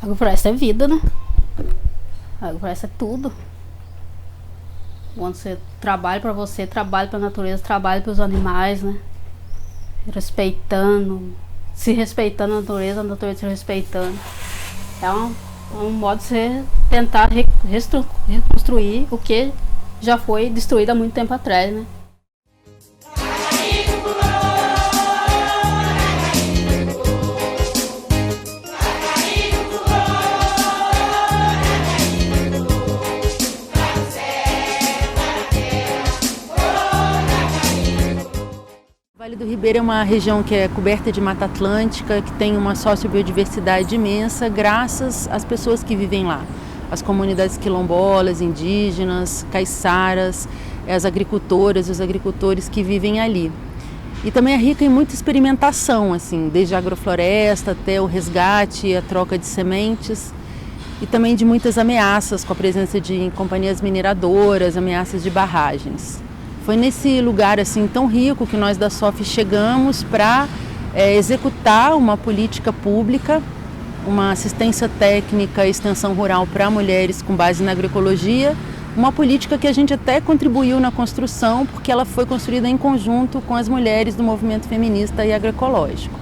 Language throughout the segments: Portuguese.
Agrofloresta é vida, né? Agrofloresta é tudo. Quando você trabalha para você, trabalha para a natureza, trabalha para os animais, né? Respeitando, se respeitando a natureza se respeitando. É um modo de você tentar reconstruir o que já foi destruído há muito tempo atrás, né? O Vale do Ribeira é uma região que é coberta de Mata Atlântica, que tem uma sociobiodiversidade imensa, graças às pessoas que vivem lá. As comunidades quilombolas, indígenas, caiçaras, as agricultoras e os agricultores que vivem ali. E também é rica em muita experimentação, assim, desde a agrofloresta até o resgate e a troca de sementes. E também de muitas ameaças, com a presença de companhias mineradoras, ameaças de barragens. Foi nesse lugar assim tão rico que nós da SOF chegamos para executar uma política pública, uma assistência técnica e extensão rural para mulheres com base na agroecologia, uma política que a gente até contribuiu na construção, porque ela foi construída em conjunto com as mulheres do movimento feminista e agroecológico.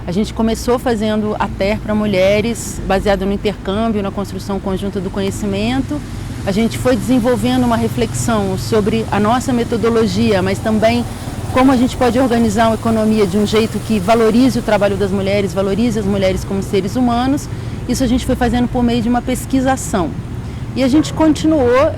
A gente começou fazendo a TER para mulheres, baseado no intercâmbio, na construção conjunta do conhecimento. A gente foi desenvolvendo uma reflexão sobre a nossa metodologia, mas também como a gente pode organizar uma economia de um jeito que valorize o trabalho das mulheres, valorize as mulheres como seres humanos. Isso a gente foi fazendo por meio de uma pesquisação. E a gente continuou,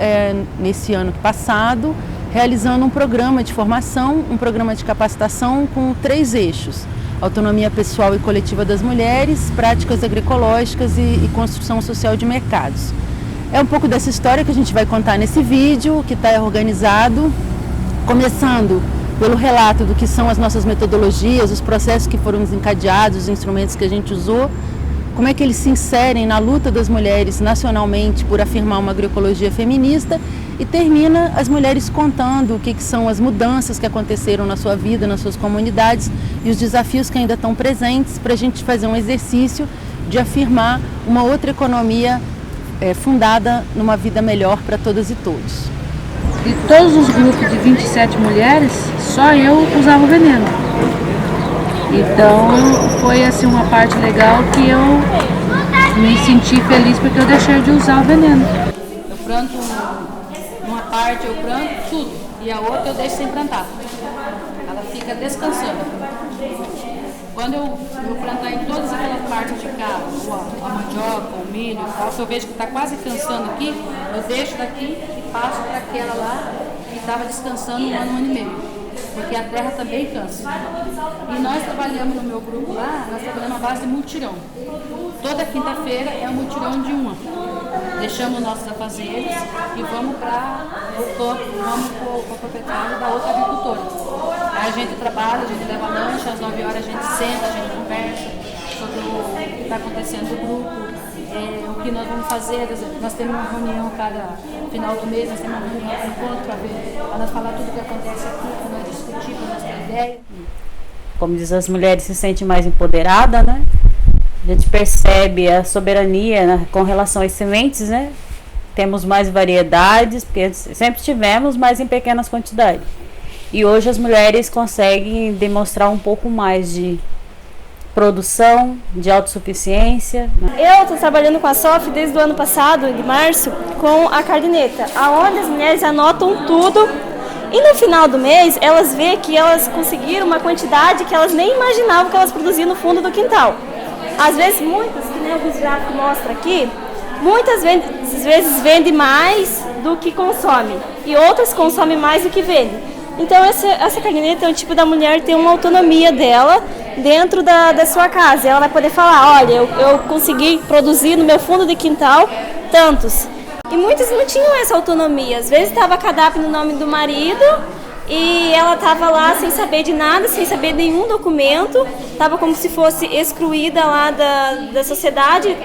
nesse ano passado, realizando um programa de formação, um programa de capacitação com 3 eixos. Autonomia pessoal e coletiva das mulheres, práticas agroecológicas e construção social de mercados. É um pouco dessa história que a gente vai contar nesse vídeo, que está organizado, começando pelo relato do que são as nossas metodologias, os processos que foram desencadeados, os instrumentos que a gente usou, como é que eles se inserem na luta das mulheres nacionalmente por afirmar uma agroecologia feminista, e termina as mulheres contando o que são as mudanças que aconteceram na sua vida, nas suas comunidades e os desafios que ainda estão presentes, para a gente fazer um exercício de afirmar uma outra economia fundada numa vida melhor para todas e todos. De todos os grupos de 27 mulheres, só eu usava veneno. Então foi assim uma parte legal que eu me senti feliz porque eu deixei de usar o veneno. Eu planto uma parte, eu planto tudo e a outra eu deixo sem plantar. Ela fica descansando. Quando eu plantar em todas aquelas partes de cá, a mandioca, o milho e tal, se eu vejo que está quase cansando aqui, eu deixo daqui e passo para aquela lá que estava descansando 1 ano, 1 ano e meio. Porque a terra também cansa. E nós trabalhamos no meu grupo lá, nós trabalhamos à base de mutirão. Toda quinta-feira é um mutirão de uma. Deixamos nossos afazeres e vamos para o campo, vamos para o proprietário da outra agricultora. Aí a gente trabalha, a gente leva lanche, às 9 horas a gente senta, a gente conversa sobre o que está acontecendo no grupo, o que nós vamos fazer. Nós temos uma reunião cada final do mês, nós temos uma reunião de encontro para nós falar tudo o que acontece aqui, para nós discutir, para nós ter ideia. Como diz, as mulheres se sentem mais empoderadas, né? A gente percebe a soberania, né, com relação às sementes, né? Temos mais variedades, porque sempre tivemos, mas em pequenas quantidades. E hoje as mulheres conseguem demonstrar um pouco mais de produção, de autossuficiência. Eu estou trabalhando com a SOF desde o ano passado, de março, com a caderneta, onde as mulheres anotam tudo e no final do mês elas veem que elas conseguiram uma quantidade que elas nem imaginavam que elas produziam no fundo do quintal. Às vezes muitas, que nem o gráfico mostra aqui, muitas vezes vendem mais do que consomem e outras consomem mais do que vendem. Então essa caderneta é um tipo da mulher ter uma autonomia dela dentro da sua casa. Ela vai poder falar, olha, eu consegui produzir no meu fundo de quintal tantos. E muitas não tinham essa autonomia. Às vezes estava cadastro no nome do marido e ela estava lá sem saber de nada, sem saber nenhum documento. Estava como se fosse excluída lá da sociedade.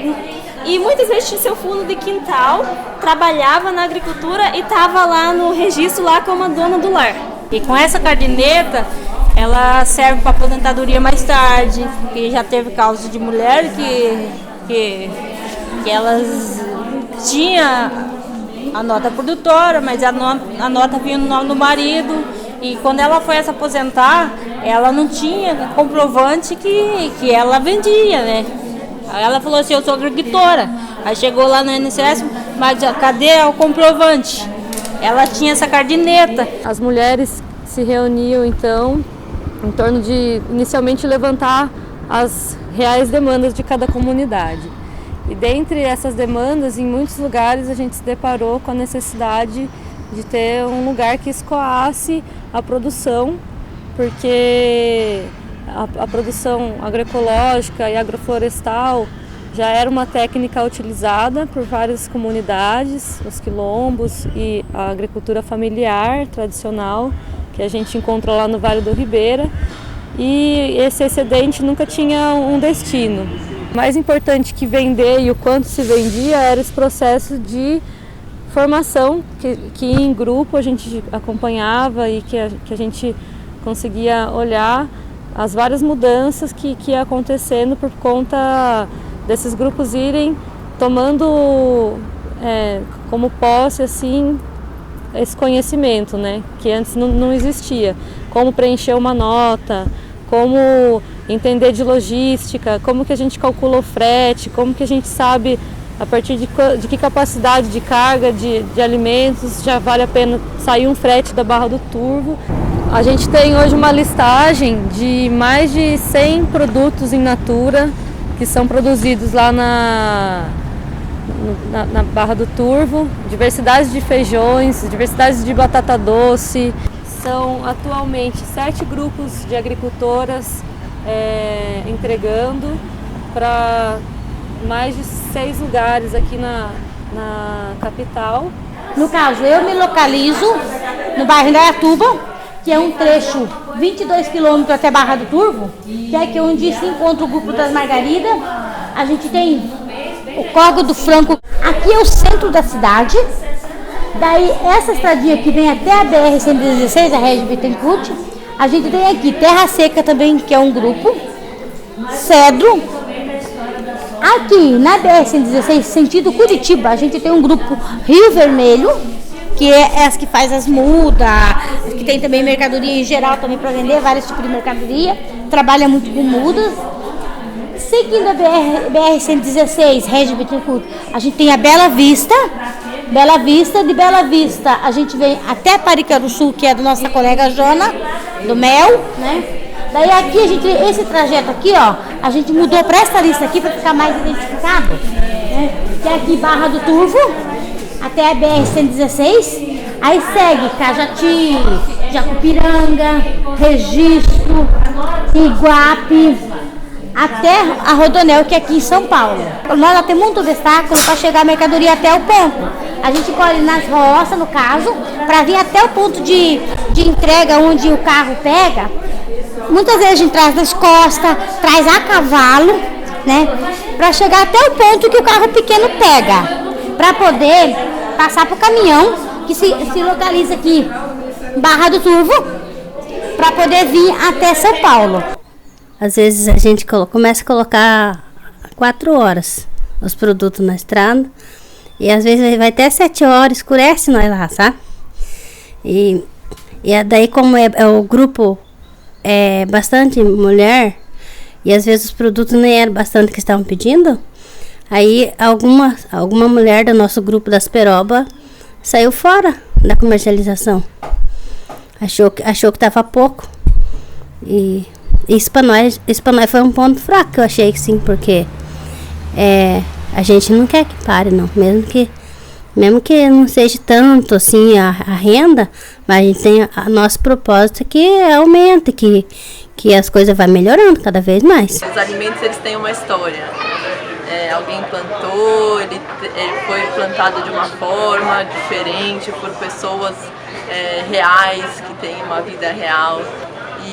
E muitas vezes tinha seu fundo de quintal, trabalhava na agricultura e estava lá no registro lá como a dona do lar. E com essa caderneta, ela serve para aposentadoria mais tarde, que já teve casos de mulher que que elas tinham a nota produtora, mas a nota vinha no nome do marido, e quando ela foi se aposentar, ela não tinha comprovante que ela vendia, né? Aí ela falou assim, eu sou agricultora. Aí chegou lá no INSS, mas cadê o comprovante? Ela tinha essa caderneta. As mulheres se reuniam então em torno de inicialmente levantar as reais demandas de cada comunidade. E dentre essas demandas, em muitos lugares a gente se deparou com a necessidade de ter um lugar que escoasse a produção, porque a produção agroecológica e agroflorestal já era uma técnica utilizada por várias comunidades, os quilombos e a agricultura familiar tradicional, que a gente encontra lá no Vale do Ribeira, e esse excedente nunca tinha um destino. O mais importante que vender e o quanto se vendia era esse processo de formação que em grupo a gente acompanhava e que a gente conseguia olhar as várias mudanças que ia acontecendo por conta desses grupos irem tomando como posse assim, esse conhecimento, né, que antes não existia. Como preencher uma nota, como entender de logística, como que a gente calcula o frete, como que a gente sabe a partir de que capacidade de carga de alimentos já vale a pena sair um frete da Barra do Turvo. A gente tem hoje uma listagem de mais de 100 produtos in natura que são produzidos lá na Barra do Turvo, diversidade de feijões, diversidade de batata doce. São atualmente 7 grupos de agricultoras entregando para mais de 6 lugares aqui na capital. No caso, eu me localizo no bairro Indaiatuba, que é um trecho 22 quilômetros até Barra do Turvo, que é aqui onde se encontra o grupo das Margaridas. A gente tem o Córrego do Franco, aqui é o centro da cidade. Daí essa estradinha que vem até a BR-116, a Régis Bittencourt, a gente tem aqui Terra Seca também, que é um grupo, Cedro. Aqui na BR-116, sentido Curitiba, a gente tem um grupo Rio Vermelho, que é as que faz as mudas, que tem também mercadoria em geral também para vender, vários tipos de mercadoria, trabalha muito com mudas. Seguindo a BR-116, Régis Bittencourt, a gente tem a Bela Vista, de Bela Vista a gente vem até Paricaruçu, que é da nossa colega Jona, do Mel, né? Daí aqui esse trajeto aqui, ó, a gente mudou para essa lista aqui para ficar mais identificado, né? Que é aqui Barra do Turvo, até a BR-116, aí segue Cajati, Jacupiranga, Registro, Iguape, até a Rodonel, que é aqui em São Paulo. Nós temos muito obstáculo para chegar a mercadoria até o ponto. A gente colhe nas roças, no caso, para vir até o ponto de entrega onde o carro pega. Muitas vezes a gente traz nas costas, traz a cavalo, né, para chegar até o ponto que o carro pequeno pega, para poder passar para o caminhão que se localiza aqui em Barra do Turvo, para poder vir até São Paulo. Às vezes a gente começa a colocar 4 horas os produtos na estrada, e às vezes vai até 7 horas, escurece nós lá, sabe? E daí, como o grupo é bastante mulher, e às vezes os produtos nem eram bastante que estavam pedindo, aí alguma mulher do nosso grupo das Peroba saiu fora da comercialização. Achou que estava pouco. E isso para nós foi um ponto fraco, eu achei que sim, porque a gente não quer que pare, não. Mesmo que não seja tanto assim a renda, mas a gente tem nosso propósito que aumente, que as coisas vão melhorando cada vez mais. Os alimentos, eles têm uma história. Alguém plantou, ele foi plantado de uma forma diferente por pessoas reais, que têm uma vida real.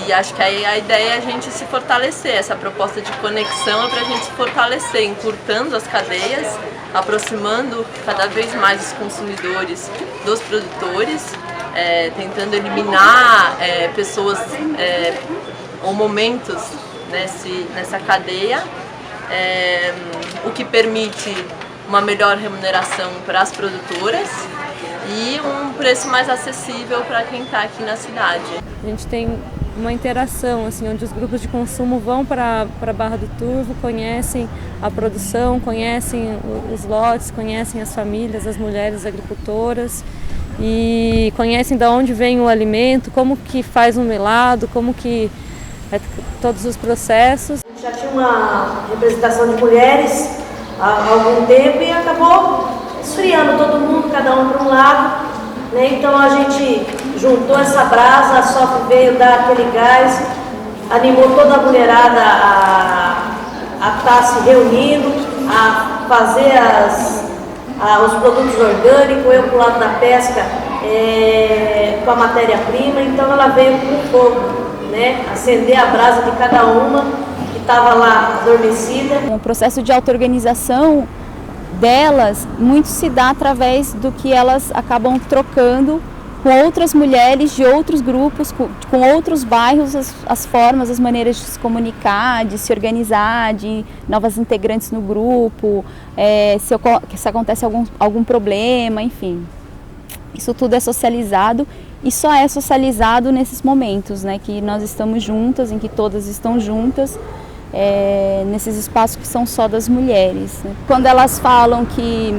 E acho que aí a ideia é a gente se fortalecer, essa proposta de conexão é para a gente se fortalecer, encurtando as cadeias, aproximando cada vez mais os consumidores dos produtores, tentando eliminar pessoas ou momentos nessa cadeia, o que permite uma melhor remuneração para as produtoras e um preço mais acessível para quem está aqui na cidade. A gente tem uma interação, assim, onde os grupos de consumo vão para Barra do Turvo, conhecem a produção, conhecem os lotes, conhecem as famílias, as mulheres agricultoras e conhecem de onde vem o alimento, como que faz um melado, como que é todos os processos. Já tinha uma representação de mulheres há algum tempo e acabou esfriando todo mundo, cada um para um lado, né? Então a gente juntou essa brasa, a SOF veio dar aquele gás, animou toda a mulherada a estar se reunindo, a fazer os produtos orgânicos, eu pro lado da pesca com a matéria-prima, então ela veio com o fogo, né? Acender a brasa de cada uma que estava lá adormecida. O processo de auto-organização delas muito se dá através do que elas acabam trocando com outras mulheres de outros grupos, com outros bairros, as formas, as maneiras de se comunicar, de se organizar, de novas integrantes no grupo, se acontece algum problema, enfim. Isso tudo é socializado e só é socializado nesses momentos, né, que nós estamos juntas, em que todas estão juntas, nesses espaços que são só das mulheres, né? Quando elas falam que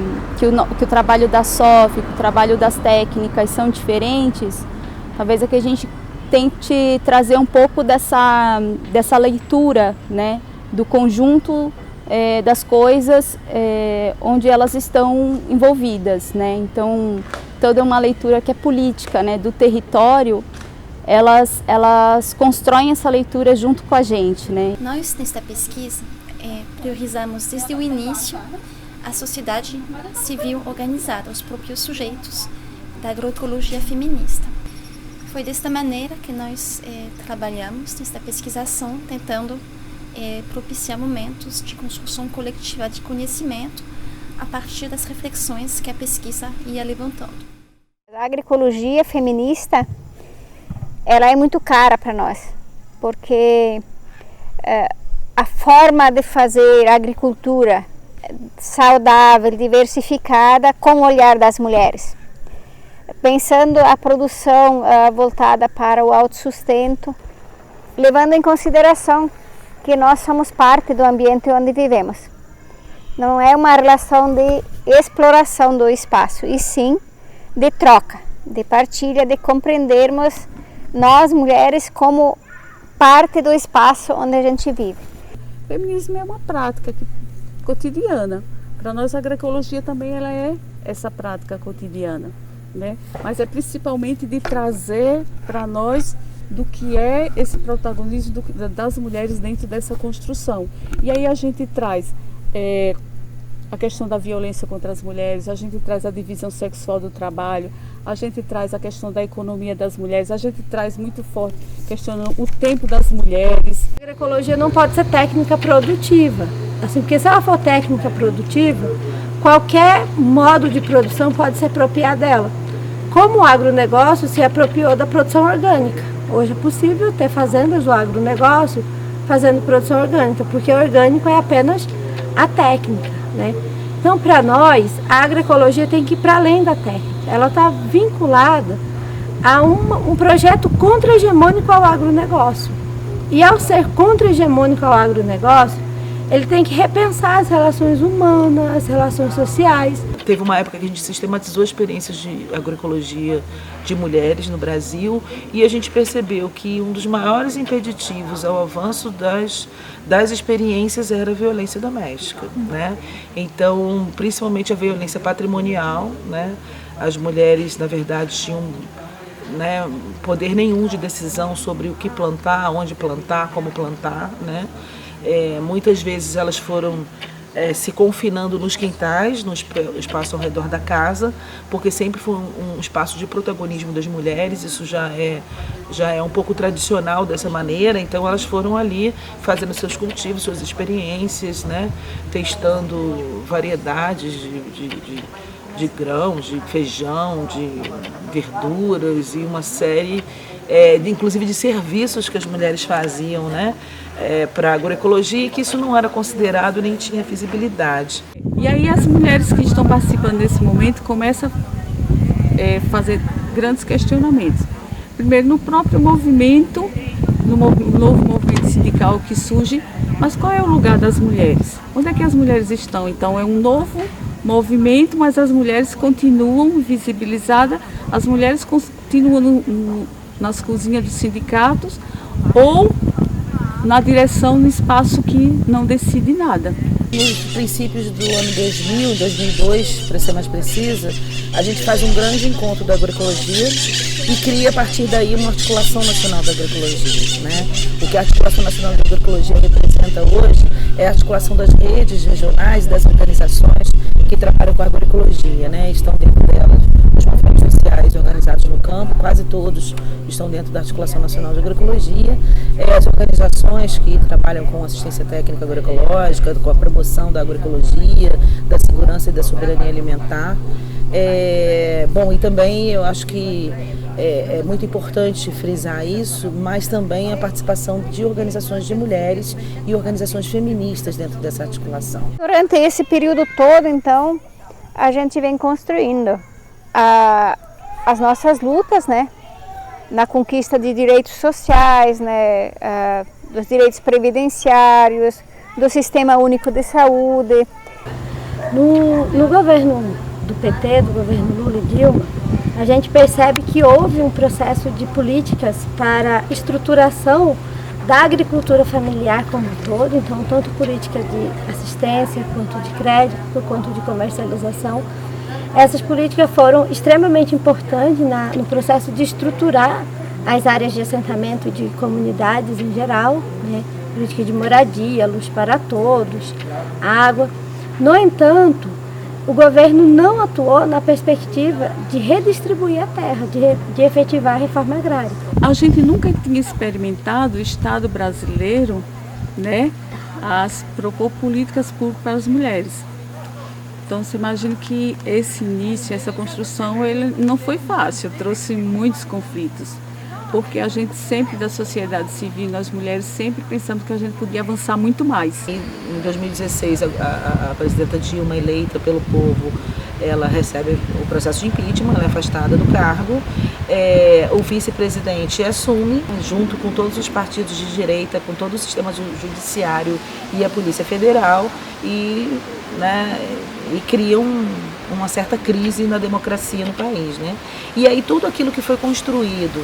o trabalho da SOF, que o trabalho das técnicas são diferentes, talvez é que a gente tente trazer um pouco dessa leitura, né, do conjunto das coisas onde elas estão envolvidas, né? Então, toda uma leitura que é política, né, do território. Elas constroem essa leitura junto com a gente, né? Nós, nesta pesquisa, priorizamos desde o início a sociedade civil organizada, os próprios sujeitos da agroecologia feminista. Foi desta maneira que nós trabalhamos nesta pesquisação, tentando propiciar momentos de construção coletiva de conhecimento a partir das reflexões que a pesquisa ia levantando. A agroecologia feminista ela é muito cara para nós, porque a forma de fazer agricultura saudável, diversificada, com o olhar das mulheres, pensando a produção voltada para o autossustento, levando em consideração que nós somos parte do ambiente onde vivemos. Não é uma relação de exploração do espaço, e sim de troca, de partilha, de compreendermos nós, mulheres, como parte do espaço onde a gente vive. O feminismo é uma prática cotidiana. Para nós, a agroecologia também ela é essa prática cotidiana, né? Mas é principalmente de trazer para nós do que é esse protagonismo das mulheres dentro dessa construção. E aí a gente traz a questão da violência contra as mulheres, a gente traz a divisão sexual do trabalho, a gente traz a questão da economia das mulheres, a gente traz muito forte questionando o tempo das mulheres. A agroecologia não pode ser técnica produtiva, assim, porque se ela for técnica produtiva, qualquer modo de produção pode se apropriar dela. Como o agronegócio se apropriou da produção orgânica. Hoje é possível ter fazendas do agronegócio fazendo produção orgânica, porque o orgânico é apenas a técnica, né? Então, para nós, a agroecologia tem que ir para além da técnica. Ela está vinculada a um projeto contra-hegemônico ao agronegócio. E ao ser contra-hegemônico ao agronegócio, ele tem que repensar as relações humanas, as relações sociais. Teve uma época que a gente sistematizou experiências de agroecologia de mulheres no Brasil e a gente percebeu que um dos maiores impeditivos ao avanço das experiências era a violência doméstica, né? Então, principalmente a violência patrimonial, né? As mulheres, na verdade, tinham poder nenhum de decisão sobre o que plantar, onde plantar, como plantar, né? Muitas vezes elas foram se confinando nos quintais, no espaço ao redor da casa, porque sempre foi um espaço de protagonismo das mulheres, isso já é um pouco tradicional dessa maneira, então elas foram ali fazendo seus cultivos, suas experiências, né? Testando variedades de grãos, de feijão, de verduras e uma série inclusive de serviços que as mulheres faziam, né, para a agroecologia, e que isso não era considerado nem tinha visibilidade. E aí as mulheres que estão participando nesse momento começam a fazer grandes questionamentos. Primeiro, no próprio movimento, no novo movimento sindical que surge, mas qual é o lugar das mulheres? Onde é que as mulheres estão? Então é um novo movimento, mas as mulheres continuam visibilizadas, as mulheres continuam nas cozinhas dos sindicatos ou na direção no espaço que não decide nada. Nos princípios do ano 2000, 2002, para ser mais precisa, a gente faz um grande encontro da agroecologia e cria a partir daí uma articulação nacional da agroecologia, né? O que a articulação nacional da agroecologia representa hoje é a articulação das redes regionais, das organizações que trabalham com a agroecologia, né? Estão dentro delas os movimentos sociais organizados no campo, quase todos estão dentro da articulação nacional de agroecologia, as organizações que trabalham com assistência técnica agroecológica, com a promoção da agroecologia, da segurança e da soberania alimentar. Bom, e também eu acho que é muito importante frisar isso, mas também a participação de organizações de mulheres e organizações feministas dentro dessa articulação. Durante esse período todo, então, a gente vem construindo as nossas lutas, né, na conquista de direitos sociais, né, dos direitos previdenciários, do Sistema Único de Saúde. No governo do PT, do governo Lula e Dilma, a gente percebe que houve um processo de políticas para estruturação da agricultura familiar como um todo, então tanto política de assistência, quanto de crédito, quanto de comercialização. Essas políticas foram extremamente importantes no processo de estruturar as áreas de assentamento de comunidades em geral, né? Política de moradia, luz para todos, água. No entanto, o governo não atuou na perspectiva de redistribuir a terra, de efetivar a reforma agrária. A gente nunca tinha experimentado o Estado brasileiro, né, propor políticas públicas para as mulheres. Então, você imagina que esse início, essa construção, ele não foi fácil, trouxe muitos conflitos. Porque a gente sempre, da sociedade civil, nós mulheres, sempre pensamos que a gente podia avançar muito mais. Em 2016, a presidenta Dilma, eleita pelo povo, ela recebe o processo de impeachment, ela é afastada do cargo. O vice-presidente assume, junto com todos os partidos de direita, com todo o sistema judiciário e a Polícia Federal, e cria uma certa crise na democracia no país, né? E aí tudo aquilo que foi construído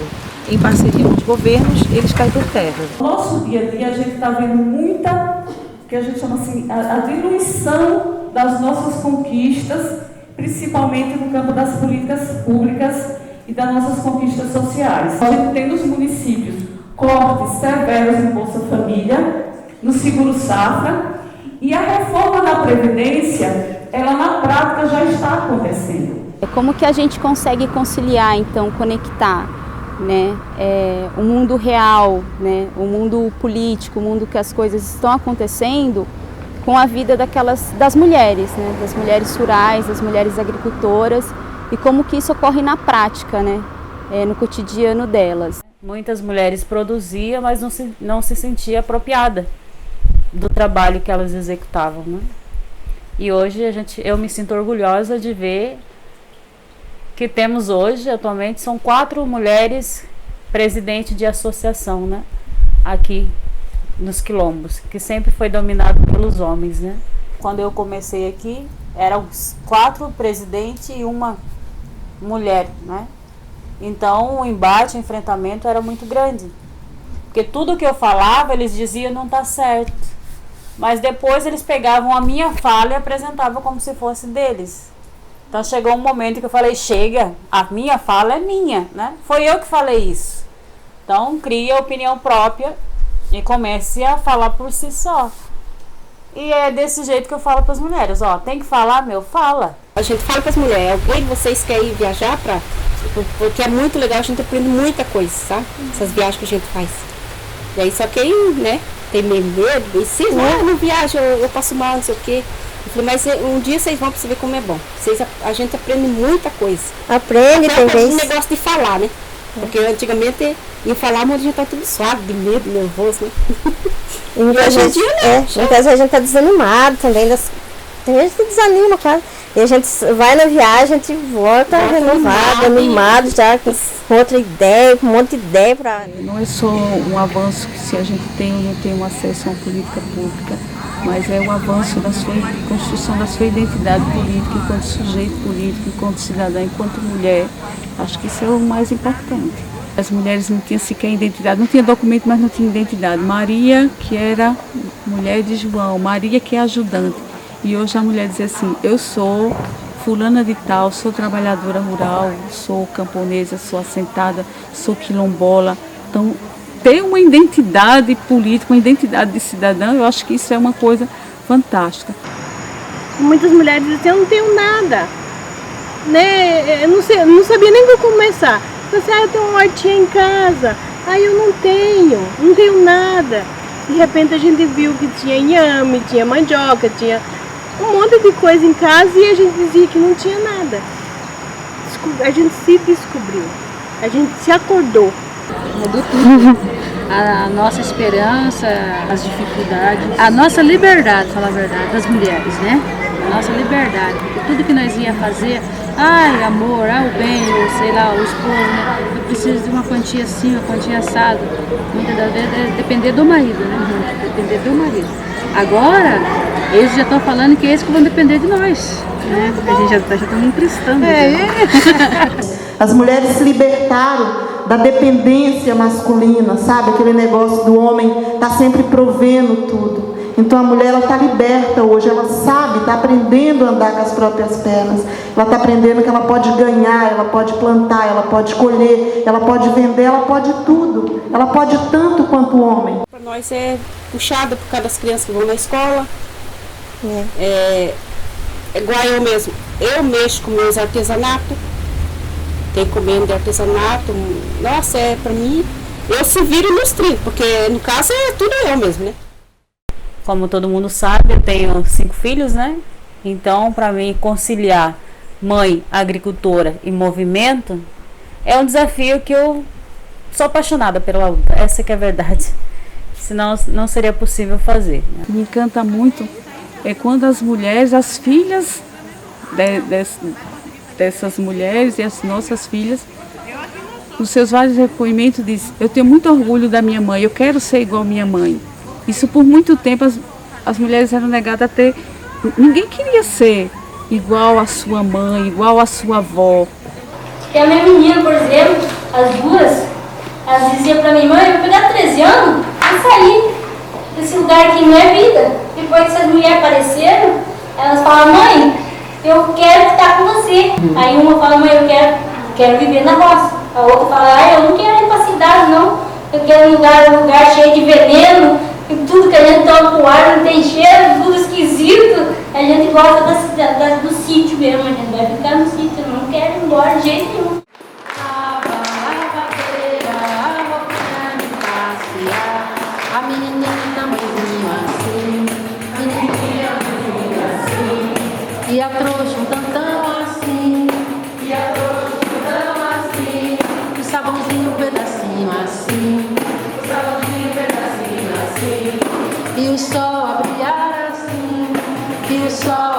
em parceria com os governos, eles caem por terra. No nosso dia a dia a gente está vendo muita, que a gente chama assim, a diluição das nossas conquistas, principalmente no campo das políticas públicas e das nossas conquistas sociais. A gente tem nos municípios cortes severos em Bolsa Família, no Seguro Safra, e a reforma da Previdência, ela na prática já está acontecendo. Como que a gente consegue conciliar, então, conectar, né, o mundo real, né, o mundo político, o mundo que as coisas estão acontecendo, com a vida das mulheres, né, das mulheres rurais, das mulheres agricultoras, e como que isso ocorre na prática, né, no cotidiano delas. Muitas mulheres produziam, mas não se sentia apropriada do trabalho que elas executavam, né? E hoje eu me sinto orgulhosa de ver que temos hoje, atualmente, são 4 mulheres presidentes de associação, né? Aqui nos quilombos, que sempre foi dominado pelos homens, né? Quando eu comecei aqui, eram 4 presidentes e uma mulher, né? Então o embate, o enfrentamento era muito grande. Porque tudo que eu falava, eles diziam não tá certo. Mas depois eles pegavam a minha fala e apresentavam como se fosse deles. Então chegou um momento que eu falei, chega, a minha fala é minha, né? Foi eu que falei isso. Então cria opinião própria e comece a falar por si só. E é desse jeito que eu falo para as mulheres, ó, tem que falar, fala. A gente fala para as mulheres, alguém de vocês quer ir viajar porque é muito legal, a gente aprende muita coisa, sabe? Essas viagens que a gente faz. E aí só quem, né, tem medo, e se não viaja, eu passo mal, não sei o quê. Eu falei, mas um dia vocês vão para você ver como é bom. A gente aprende muita coisa. Aprende, tem esse negócio de falar, né? Porque antigamente ia falar, mas a gente tá tudo suado, de medo, nervoso, né? E muitas vezes a gente tá desanimado também. Tem gente que desanima, claro. E a gente vai na viagem, a gente volta renovado, animado, já com outra ideia, com um monte de ideia para. Não é só um avanço que se a gente tem ou não tem um acesso a uma política pública, mas é o avanço da sua construção da sua identidade política enquanto sujeito político, enquanto cidadã, enquanto mulher. Acho que isso é o mais importante. As mulheres não tinham sequer identidade, não tinha documento, mas não tinha identidade. Maria, que era mulher de João, Maria, que é ajudante. E hoje a mulher diz assim, eu sou fulana de tal, sou trabalhadora rural, sou camponesa, sou assentada, sou quilombola. Então, ter uma identidade política, uma identidade de cidadã, eu acho que isso é uma coisa fantástica. Muitas mulheres dizem, eu não tenho nada, né? Eu não sabia nem como começar. Eu disse, eu tenho uma hortinha em casa, eu não tenho nada. De repente a gente viu que tinha inhame, tinha mandioca, tinha um monte de coisa em casa e a gente dizia que não tinha nada. A gente se descobriu, a gente se acordou. Mudou tudo. A nossa esperança, as dificuldades, a nossa liberdade, falar a verdade, das mulheres, né? A nossa liberdade. Porque tudo que nós ia fazer, amor, o bem, sei lá, o esposo, né? Eu preciso de uma quantia assim, uma quantia assada. Muitas das vezes é depender do marido, né? Depender do marido. Agora, eles já estão falando que eles que vão depender de nós, né? A gente já está emprestando. As mulheres se libertaram da dependência masculina, sabe? Aquele negócio do homem tá sempre provendo tudo. Então a mulher, ela está liberta hoje, ela sabe, está aprendendo a andar com as próprias pernas. Ela está aprendendo que ela pode ganhar, ela pode plantar, ela pode colher, ela pode vender, ela pode tudo. Ela pode tanto quanto o homem. Para nós é puxada por causa das crianças que vão na escola. Igual eu mesmo. Eu mexo com meus artesanatos. Tem comendo de artesanato. Nossa, para mim, eu se viro nos 30, porque no caso é tudo eu mesmo, né? Como todo mundo sabe, eu tenho 5 filhos, né? Então, para mim, conciliar mãe, agricultora e movimento é um desafio que eu sou apaixonada pela luta. Essa que é a verdade. Senão, não seria possível fazer. Né? Me encanta muito quando as mulheres, as filhas dessas mulheres e as nossas filhas, nos seus vários depoimentos dizem, eu tenho muito orgulho da minha mãe, eu quero ser igual a minha mãe. Isso por muito tempo as mulheres eram negadas a ter. Ninguém queria ser igual a sua mãe, igual a sua avó. E a minha menina, por exemplo, as duas, elas diziam pra mim, mãe, eu vou pegar 13 anos e sair desse lugar aqui não é vida. Depois que essas mulheres apareceram, elas falam, mãe, eu quero estar com você. Aí uma fala, mãe, eu quero viver na roça. A outra fala, eu não quero ir pra cidade não. Eu quero um lugar cheio de veneno. E tudo que a gente toma pro ar não tem cheiro, tudo esquisito. A gente gosta do sítio mesmo, a gente vai ficar no sítio, não quer ir embora de jeito nenhum. A menininha tamanhozinho assim, menininha assim, e a trouxa um tantão assim, e a trouxa um tantão assim, o sabãozinho um pedacinho assim, o sabãozinho um pedacinho assim, e o sol a brilhar assim, e o sol